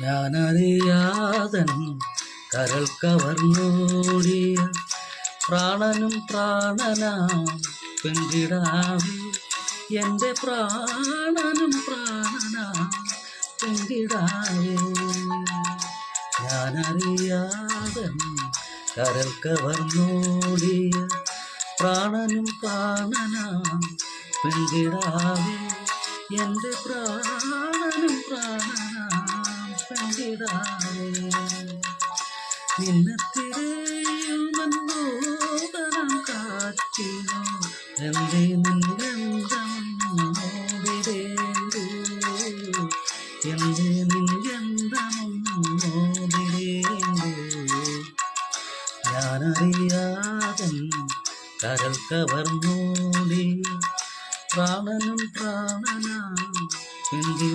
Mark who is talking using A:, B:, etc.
A: ഞാനറിയാതൻ കരൾ കവർന്നോടിയ പ്രാണനും പ്രാണനാം പെൺകിടാവ്, എൻ്റെ പ്രാണനും പ്രാണനാം പെൺകിടാവേ. ഞാനറിയാതൻ കരൾ കവർന്നോടിയ പ്രാണനും പ്രാണനാം പെൺകിടാവേ, എൻ്റെ പ്രാണനും പ്രാണനാം പെൺകിടാവേ. നിന്നെ തിരയുമെന്നോദനം കാറ്റിനോ എന്തേ നിന്നെന്തമോടിടേണ്ടു, എന്തേ നിന്നെന്തമോടിടേണ്ടു. ഞാനറിയാതൻ കരൾ കവർന്നോടി പ്രാണനും പ്രാണനാം പെൺകിടാവേ.